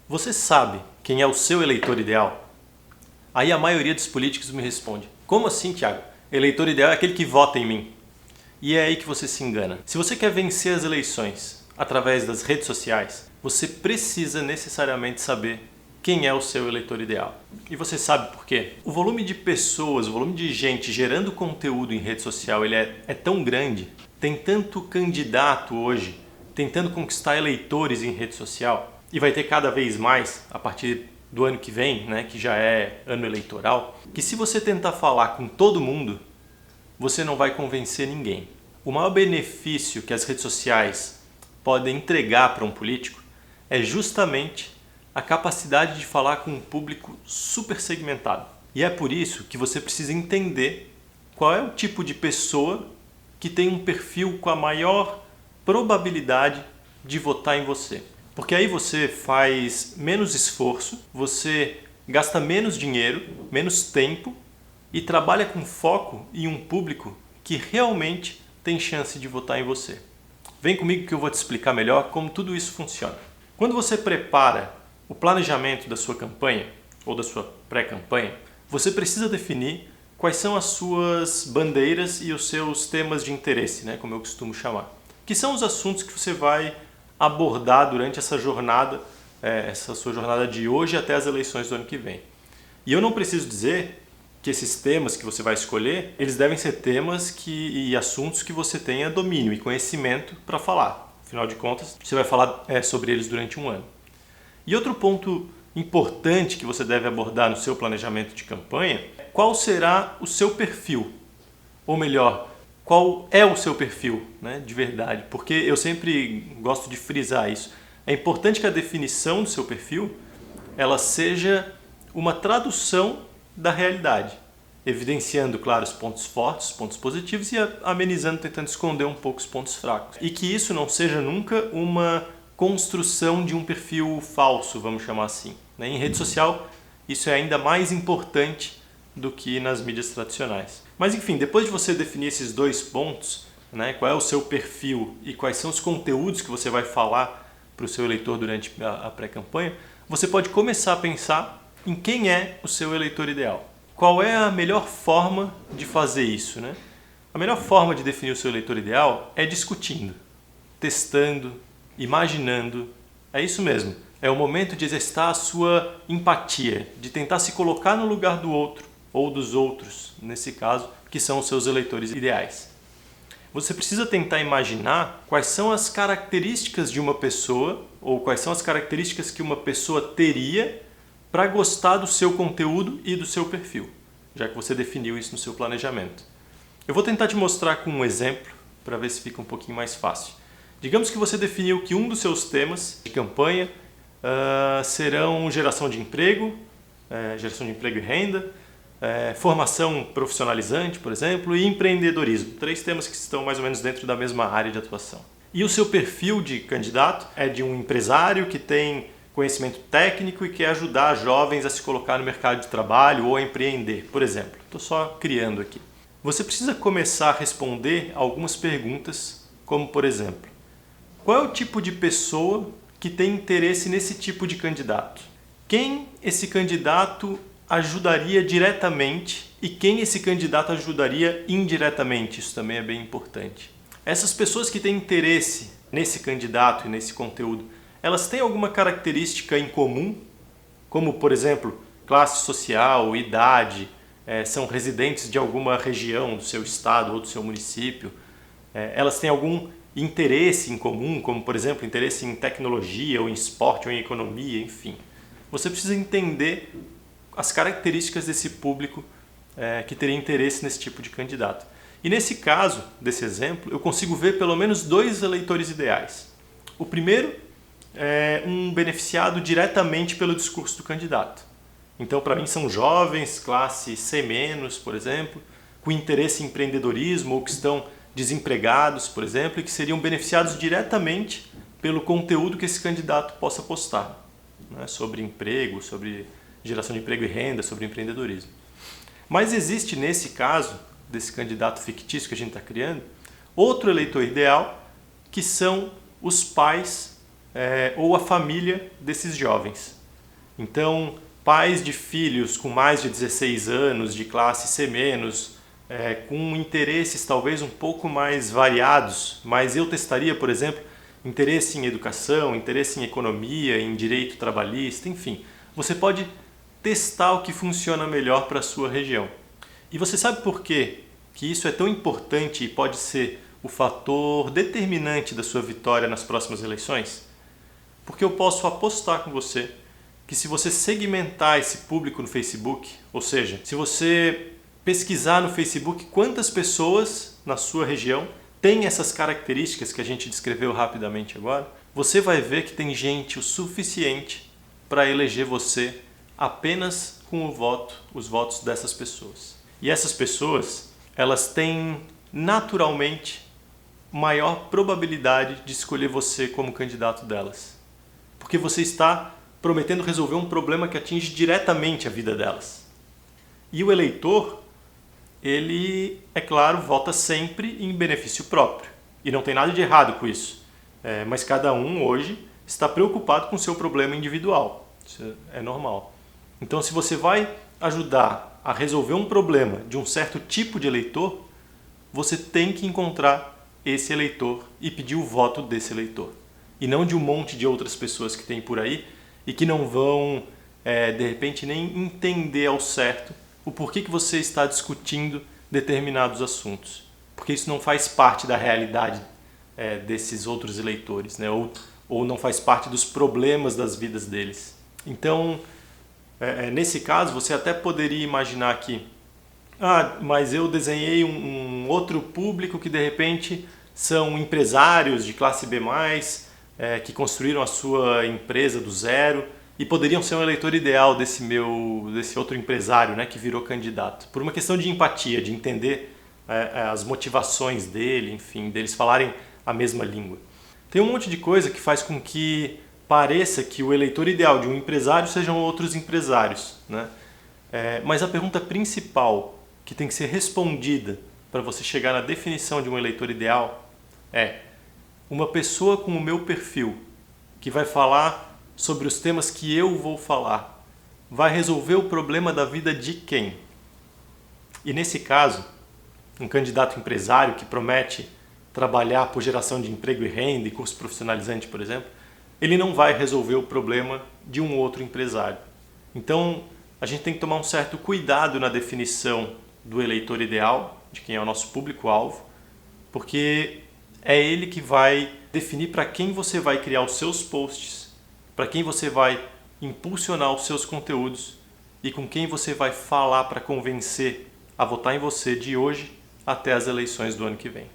Você sabe quem é o seu eleitor ideal? Aí a maioria dos políticos me responde: como assim, Thiago? Eleitor ideal é aquele que vota em mim. E é aí que você se engana. Se você quer vencer as eleições através das redes sociais, você precisa necessariamente saber quem é o seu eleitor ideal. E você sabe por quê? O volume de pessoas, o volume de gente gerando conteúdo em rede social, ele é tão grande, tem tanto candidato hoje tentando conquistar eleitores em rede social, e vai ter cada vez mais a partir do ano que vem, né, que já é ano eleitoral, que se você tentar falar com todo mundo, você não vai convencer ninguém. O maior benefício que as redes sociais podem entregar para um político é justamente a capacidade de falar com um público super segmentado. E é por isso que você precisa entender qual é o tipo de pessoa que tem um perfil com a maior probabilidade de votar em você. Porque aí você faz menos esforço, você gasta menos dinheiro, menos tempo e trabalha com foco em um público que realmente tem chance de votar em você. Vem comigo que eu vou te explicar melhor como tudo isso funciona. Quando você prepara o planejamento da sua campanha ou da sua pré-campanha, você precisa definir quais são as suas bandeiras e os seus temas de interesse, né, como eu costumo chamar. Que são os assuntos que você vai abordar durante essa jornada, essa sua jornada de hoje até as eleições do ano que vem. E eu não preciso dizer que esses temas que você vai escolher, eles devem ser temas e assuntos que você tenha domínio e conhecimento para falar. Afinal de contas, você vai falar sobre eles durante um ano. E outro ponto importante que você deve abordar no seu planejamento de campanha, qual será o seu perfil? Ou melhor, qual é o seu perfil, né, de verdade? Porque eu sempre gosto de frisar isso. É importante que a definição do seu perfil ela seja uma tradução da realidade, evidenciando, claro, os pontos fortes, os pontos positivos e amenizando, tentando esconder um pouco os pontos fracos. E que isso não seja nunca uma construção de um perfil falso, vamos chamar assim. Em rede social, isso é ainda mais importante do que nas mídias tradicionais. Mas enfim, depois de você definir esses dois pontos, né, qual é o seu perfil e quais são os conteúdos que você vai falar para o seu eleitor durante a pré-campanha, você pode começar a pensar em quem é o seu eleitor ideal. Qual é a melhor forma de fazer isso, né? A melhor forma de definir o seu eleitor ideal é discutindo, testando, imaginando. É isso mesmo. É o momento de exercitar a sua empatia, de tentar se colocar no lugar do outro, ou dos outros, nesse caso, que são os seus eleitores ideais. Você precisa tentar imaginar quais são as características de uma pessoa, ou quais são as características que uma pessoa teria para gostar do seu conteúdo e do seu perfil, já que você definiu isso no seu planejamento. Eu vou tentar te mostrar com um exemplo, para ver se fica um pouquinho mais fácil. Digamos que você definiu que um dos seus temas de campanha serão geração de emprego e renda, formação profissionalizante, por exemplo, e empreendedorismo. 3 temas que estão mais ou menos dentro da mesma área de atuação. E o seu perfil de candidato é de um empresário que tem conhecimento técnico e quer ajudar jovens a se colocar no mercado de trabalho ou a empreender, por exemplo. Estou só criando aqui. Você precisa começar a responder algumas perguntas, como por exemplo, qual é o tipo de pessoa que tem interesse nesse tipo de candidato? Quem esse candidato ajudaria diretamente e quem esse candidato ajudaria indiretamente? Isso também é bem importante. Essas pessoas que têm interesse nesse candidato e nesse conteúdo, elas têm alguma característica em comum? Como, por exemplo, classe social, idade, são residentes de alguma região do seu estado ou do seu município? Elas têm algum interesse em comum, como, por exemplo, interesse em tecnologia, ou em esporte, ou em economia, enfim. Você precisa entender as características desse público que teria interesse nesse tipo de candidato. E nesse caso, desse exemplo, eu consigo ver pelo menos 2 eleitores ideais. O primeiro é um beneficiado diretamente pelo discurso do candidato. Então, para mim, são jovens, classe C-, por exemplo, com interesse em empreendedorismo ou que estão desempregados, por exemplo, e que seriam beneficiados diretamente pelo conteúdo que esse candidato possa postar, né, sobre emprego, sobre geração de emprego e renda, sobre empreendedorismo. Mas existe, nesse caso, desse candidato fictício que a gente está criando, outro eleitor ideal, que são os pais ou a família desses jovens. Então, pais de filhos com mais de 16 anos, de classe C-, com interesses talvez um pouco mais variados, mas eu testaria, por exemplo, interesse em educação, interesse em economia, em direito trabalhista, enfim. Você pode testar o que funciona melhor para a sua região. E você sabe por quê que isso é tão importante e pode ser o fator determinante da sua vitória nas próximas eleições? Porque eu posso apostar com você que se você segmentar esse público no Facebook, ou seja, se você pesquisar no Facebook quantas pessoas na sua região têm essas características que a gente descreveu rapidamente agora, você vai ver que tem gente o suficiente para eleger você apenas com os votos dessas pessoas. E essas pessoas, elas têm naturalmente maior probabilidade de escolher você como candidato delas. Porque você está prometendo resolver um problema que atinge diretamente a vida delas. E o eleitor, ele, é claro, vota sempre em benefício próprio. E não tem nada de errado com isso. Mas cada um hoje está preocupado com o seu problema individual. Isso é normal. Então, se você vai ajudar a resolver um problema de um certo tipo de eleitor, você tem que encontrar esse eleitor e pedir o voto desse eleitor. E não de um monte de outras pessoas que tem por aí e que não vão, de repente, nem entender ao certo o porquê que você está discutindo determinados assuntos. Porque isso não faz parte da realidade desses outros eleitores, né? Ou não faz parte dos problemas das vidas deles. Então, nesse caso, você até poderia imaginar que mas eu desenhei um outro público que de repente são empresários de classe B+, que construíram a sua empresa do zero e poderiam ser um eleitor ideal desse outro empresário, né, que virou candidato. Por uma questão de empatia, de entender as motivações dele, enfim, deles falarem a mesma língua. Tem um monte de coisa que faz com que pareça que o eleitor ideal de um empresário sejam outros empresários, né? Mas a pergunta principal que tem que ser respondida para você chegar na definição de um eleitor ideal é: uma pessoa com o meu perfil, que vai falar sobre os temas que eu vou falar, vai resolver o problema da vida de quem? E nesse caso, um candidato empresário que promete trabalhar por geração de emprego e renda e curso profissionalizante, por exemplo, ele não vai resolver o problema de um outro empresário. Então, a gente tem que tomar um certo cuidado na definição do eleitor ideal, de quem é o nosso público-alvo, porque é ele que vai definir para quem você vai criar os seus posts, para quem você vai impulsionar os seus conteúdos e com quem você vai falar para convencer a votar em você de hoje até as eleições do ano que vem.